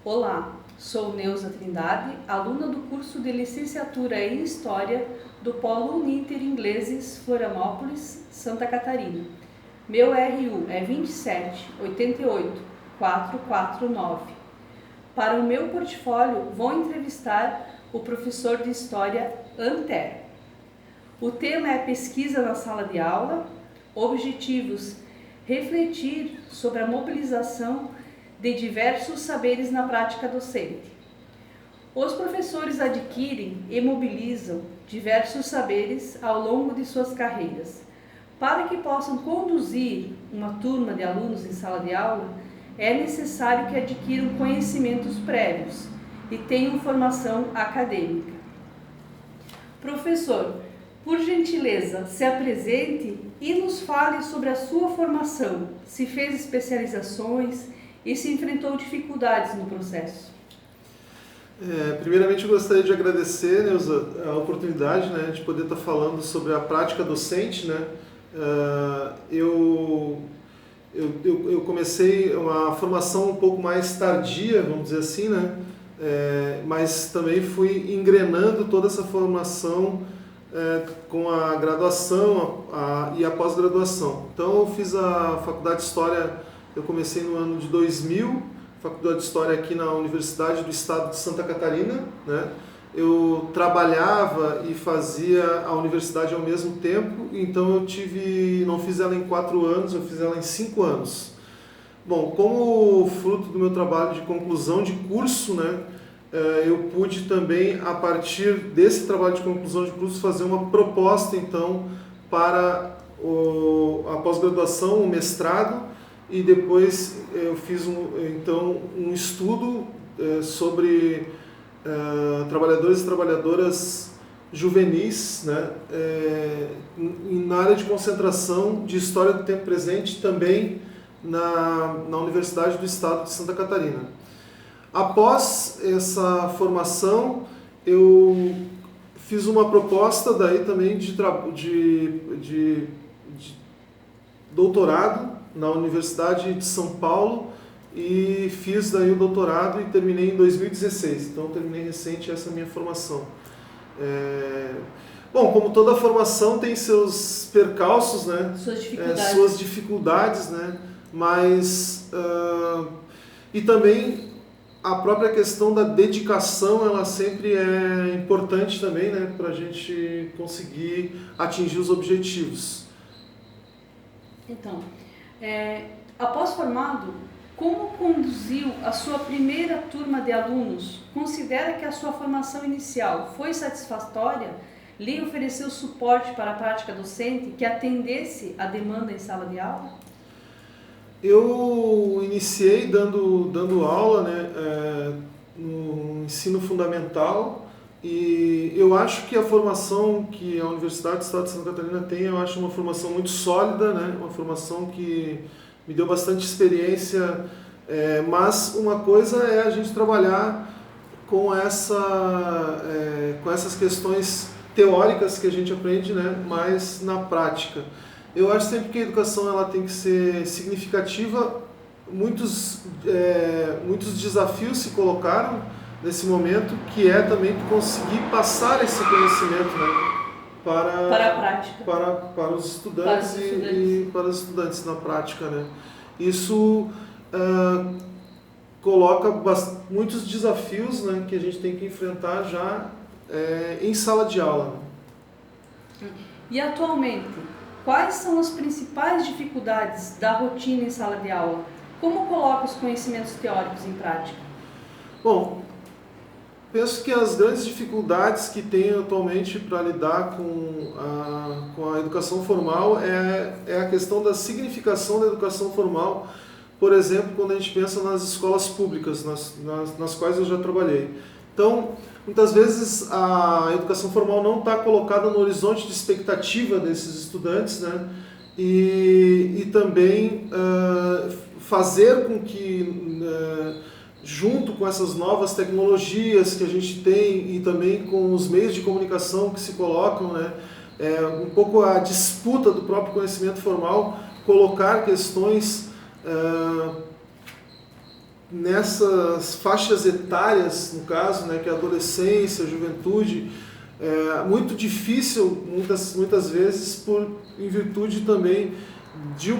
Olá, sou Neuza Trindade, aluna do curso de Licenciatura em História do Polo Uninter Ingleses, Florianópolis, Santa Catarina. Meu RU é 2788449. Para o meu portfólio, vou entrevistar o professor de História Anter. O tema é pesquisa na sala de aula, objetivos: refletir sobre a mobilização de diversos saberes na prática docente. Os professores adquirem e mobilizam diversos saberes ao longo de suas carreiras. Para que possam conduzir uma turma de alunos em sala de aula, é necessário que adquiram conhecimentos prévios e tenham formação acadêmica. Professor, por gentileza, se apresente e nos fale sobre a sua formação, se fez especializações e se enfrentou dificuldades no processo. Primeiramente, eu gostaria de agradecer, Neuza, a oportunidade, né, de poder estar falando sobre a prática docente, né. Eu comecei uma formação um pouco mais tardia, vamos dizer assim, né, mas também fui engrenando toda essa formação com a graduação e a pós-graduação. Então, eu fiz a faculdade de História, eu comecei no ano de 2000, faculdade de História aqui na Universidade do Estado de Santa Catarina, né? Eu trabalhava e fazia a universidade ao mesmo tempo, então eu não fiz ela em 4 anos, eu fiz ela em 5 anos. Bom, como fruto do meu trabalho de conclusão de curso, né, eu pude também, a partir desse trabalho de conclusão de curso, fazer uma proposta, então, para a pós-graduação, o mestrado, e depois eu fiz um estudo sobre trabalhadores e trabalhadoras juvenis, né, na área de concentração de História do Tempo Presente, também na Universidade do Estado de Santa Catarina. Após essa formação, eu fiz uma proposta daí também de doutorado na Universidade de São Paulo e fiz daí o doutorado e terminei em 2016. Então, terminei recente essa minha formação. Bom, como toda formação tem seus percalços, né? Suas dificuldades, né? Mas e também a própria questão da dedicação, ela sempre é importante também, né, para a gente conseguir atingir os objetivos. Então, após formado, como conduziu a sua primeira turma de alunos? Considera que a sua formação inicial foi satisfatória? Lhe ofereceu suporte para a prática docente que atendesse à demanda em sala de aula? Eu iniciei dando aula, né, no ensino fundamental, e eu acho que a formação que a Universidade do Estado de Santa Catarina tem, eu acho uma formação muito sólida, né, uma formação que me deu bastante experiência, mas uma coisa é a gente trabalhar com essas questões teóricas que a gente aprende, né, mais na prática. Eu acho sempre que a educação ela tem que ser significativa. Muitos desafios se colocaram nesse momento, que é também conseguir passar esse conhecimento, né, para a prática, para os estudantes, e para os estudantes na prática, né. Isso coloca muitos desafios, né, que a gente tem que enfrentar já em sala de aula. E atualmente, quais são as principais dificuldades da rotina em sala de aula? Como coloca os conhecimentos teóricos em prática? Bom, penso que as grandes dificuldades que tem atualmente para lidar com a educação formal é a questão da significação da educação formal. Por exemplo, quando a gente pensa nas escolas públicas, nas quais eu já trabalhei. Então, muitas vezes a educação formal não está colocada no horizonte de expectativa desses estudantes, né? E também fazer com que, junto com essas novas tecnologias que a gente tem e também com os meios de comunicação que se colocam, né, um pouco a disputa do próprio conhecimento formal, colocar questões nessas faixas etárias, no caso, né, que é a adolescência, a juventude, é muito difícil, muitas vezes, em virtude também de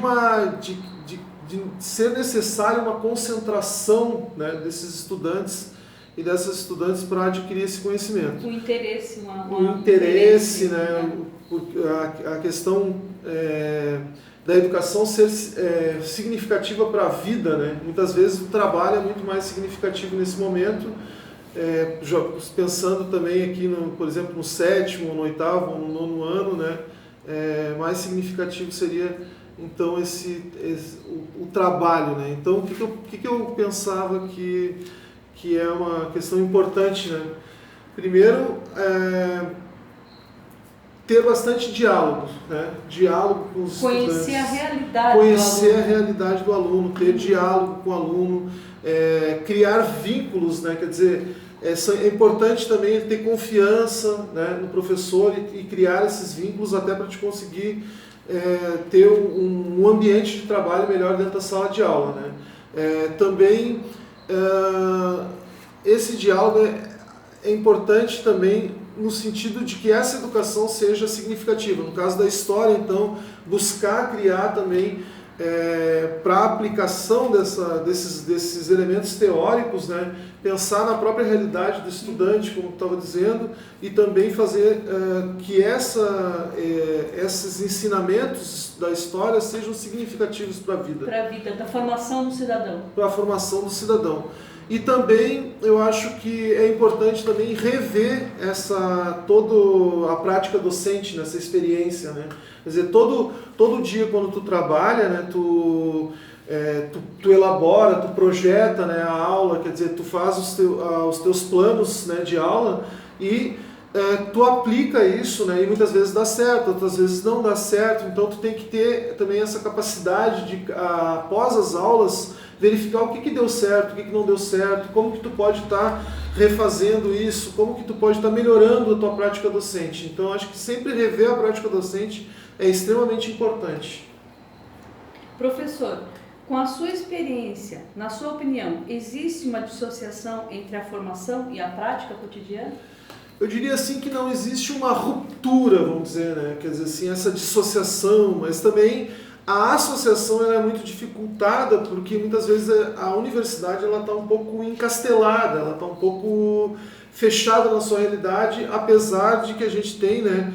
ser necessária uma concentração, né, desses estudantes e dessas estudantes para adquirir esse conhecimento. O interesse, né, a questão da educação ser significativa para a vida, né? Muitas vezes o trabalho é muito mais significativo nesse momento, pensando também aqui, por exemplo, no 7º, no 8º, no 9º ano, né? Mais significativo seria então o trabalho, né? Então o que eu pensava que é uma questão importante, né? Primeiro, ter bastante diálogo, né? Diálogo com os estudantes. Conhecer a realidade do aluno, ter diálogo com o aluno, criar vínculos, né? Quer dizer, é importante também ele ter confiança, né, no professor e criar esses vínculos até para te conseguir ter um ambiente de trabalho melhor dentro da sala de aula, né? Também esse diálogo é importante também no sentido de que essa educação seja significativa. No caso da história, então, buscar criar também para a aplicação desses elementos teóricos, né, pensar na própria realidade do estudante, como eu estava dizendo, e também fazer que esses ensinamentos da história sejam significativos para a vida. Para a vida, da formação do cidadão. Para a formação do cidadão. E também eu acho que é importante também rever toda a prática docente nessa experiência, né? Quer dizer, todo dia quando tu trabalha, né, tu elabora, tu projeta, né, a aula, quer dizer, tu faz os teus planos, né, de aula e tu aplica isso, né, e muitas vezes dá certo, outras vezes não dá certo, então tu tem que ter também essa capacidade de, após as aulas, verificar o que deu certo, o que não deu certo, como que tu pode estar refazendo isso, como que tu pode estar melhorando a tua prática docente. Então, acho que sempre rever a prática docente é extremamente importante. Professor, com a sua experiência, na sua opinião, existe uma dissociação entre a formação e a prática cotidiana? Eu diria assim que não existe uma ruptura, vamos dizer, né? Quer dizer assim, essa dissociação, mas também a associação ela é muito dificultada porque muitas vezes a universidade ela está um pouco encastelada, ela está um pouco fechada na sua realidade, apesar de que a gente tem, né,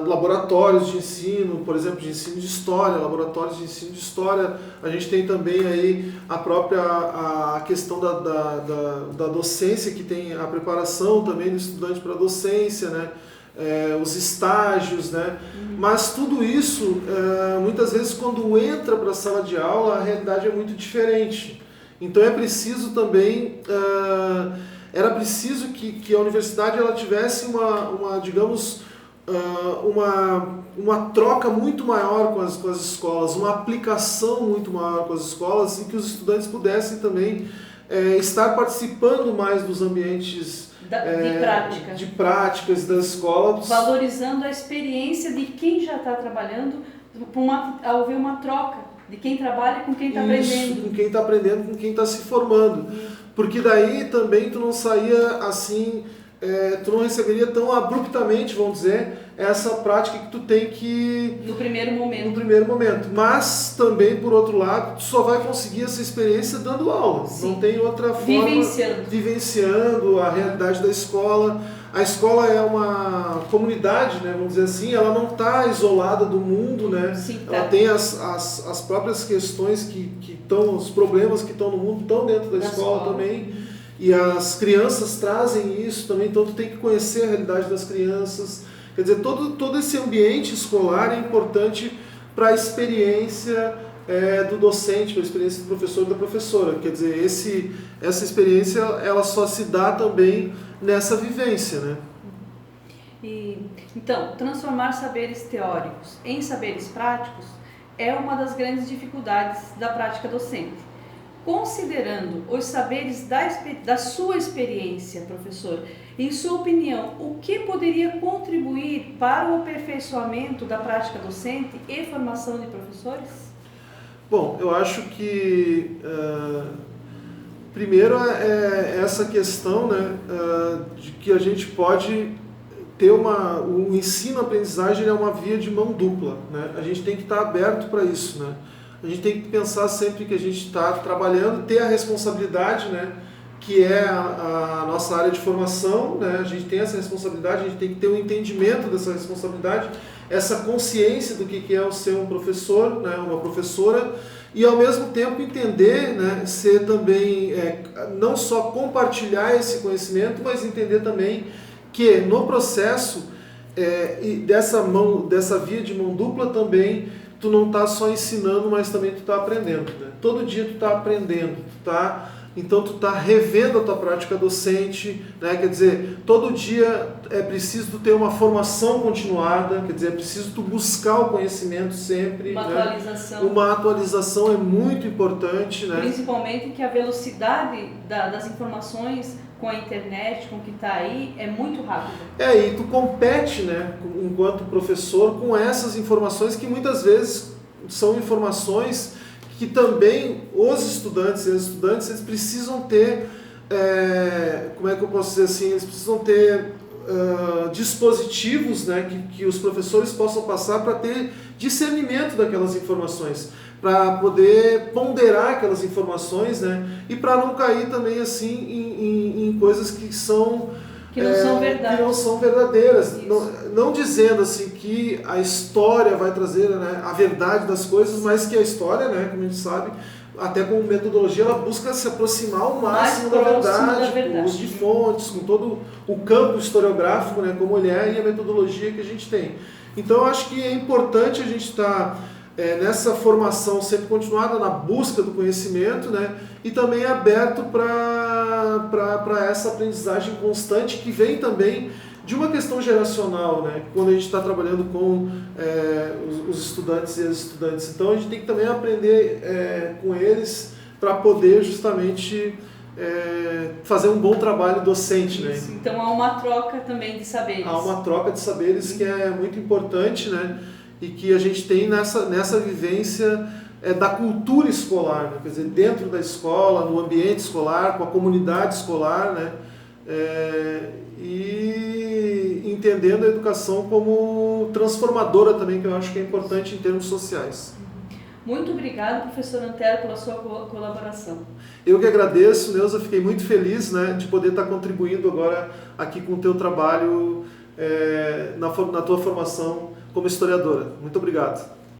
laboratórios de ensino, por exemplo, de ensino de história, laboratórios de ensino de história, a gente tem também aí a questão da docência, que tem a preparação também do estudante para a docência, né? Os estágios, né? Mas tudo isso, muitas vezes quando entra para a sala de aula, a realidade é muito diferente. Então é preciso também, era preciso que a universidade ela tivesse digamos, uma troca muito maior com as escolas, uma aplicação muito maior com as escolas e que os estudantes pudessem também estar participando mais dos ambientes de práticas da escola. Valorizando a experiência de quem já está trabalhando, ao ver uma troca de quem trabalha com quem está aprendendo. Com quem está aprendendo, com quem está se formando. Porque daí também tu não saía assim, tu não receberia tão abruptamente, vamos dizer, essa prática que tu tem que... No primeiro momento. Mas também, por outro lado, tu só vai conseguir essa experiência dando aula. Sim. Não tem outra forma... Vivenciando a realidade da escola. A escola é uma comunidade, né, vamos dizer assim, ela não está isolada do mundo, né? Sim, tá. Ela tem as próprias questões que estão, os problemas que estão no mundo estão dentro da escola também. E as crianças trazem isso também, então tu tem que conhecer a realidade das crianças. Quer dizer, todo esse ambiente escolar é importante para a experiência do docente, para a experiência do professor e da professora. Quer dizer, essa experiência ela só se dá também nessa vivência, né? Então, transformar saberes teóricos em saberes práticos é uma das grandes dificuldades da prática docente. Considerando os saberes da sua experiência, professor, em sua opinião, o que poderia contribuir para o aperfeiçoamento da prática docente e formação de professores? Bom, eu acho que Primeiro é essa questão, né, de que a gente pode ter o ensino-aprendizagem é uma via de mão dupla, né? A gente tem que estar aberto para isso, né? A gente tem que pensar sempre que a gente está trabalhando, ter a responsabilidade, né, que é a nossa área de formação, né? A gente tem essa responsabilidade, a gente tem que ter um entendimento dessa responsabilidade, essa consciência do que é o ser um professor, né, uma professora, e ao mesmo tempo entender, né, ser também, não só compartilhar esse conhecimento, mas entender também que no processo dessa via de mão dupla também, tu não está só ensinando, mas também tu está aprendendo, né? Todo dia tu está aprendendo, então tu está revendo a tua prática docente, né? Quer dizer, todo dia é preciso tu ter uma formação continuada, quer dizer, é preciso tu buscar o conhecimento sempre. Uma né? atualização. Uma atualização é muito importante, né? Principalmente que a velocidade das informações com a internet, com o que está aí, é muito rápida. E tu compete, né, enquanto professor, com essas informações que muitas vezes são informações que também os estudantes e as estudantes eles precisam ter, como é que eu posso dizer assim, eles precisam ter dispositivos, né, que os professores possam passar para ter discernimento daquelas informações, para poder ponderar aquelas informações, né, e para não cair também assim em coisas que não são verdadeiras, não dizendo assim que a história vai trazer, né, a verdade das coisas, mas que a história, né, como a gente sabe, até com metodologia, ela busca se aproximar ao máximo da verdade, com uso de fontes, com todo o campo historiográfico, né, como ele é, e a metodologia que a gente tem. Então eu acho que é importante a gente estar nessa formação sempre continuada, na busca do conhecimento, né, e também aberto para essa aprendizagem constante que vem também de uma questão geracional, né, quando a gente está trabalhando com os estudantes e as estudantes. Então a gente tem que também aprender com eles para poder justamente fazer um bom trabalho docente. Né? Então há uma troca também de saberes. Há uma troca de saberes que é muito importante, né? E que a gente tem nessa vivência da cultura escolar, né? Quer dizer, dentro da escola, no ambiente escolar, com a comunidade escolar, né? E entendendo a educação como transformadora também, que eu acho que é importante em termos sociais. Muito obrigado, professor Antero, pela sua colaboração. Eu que agradeço, Neuza, fiquei muito feliz, né, de poder estar contribuindo agora aqui com o teu trabalho na tua formação como historiadora. Muito obrigado.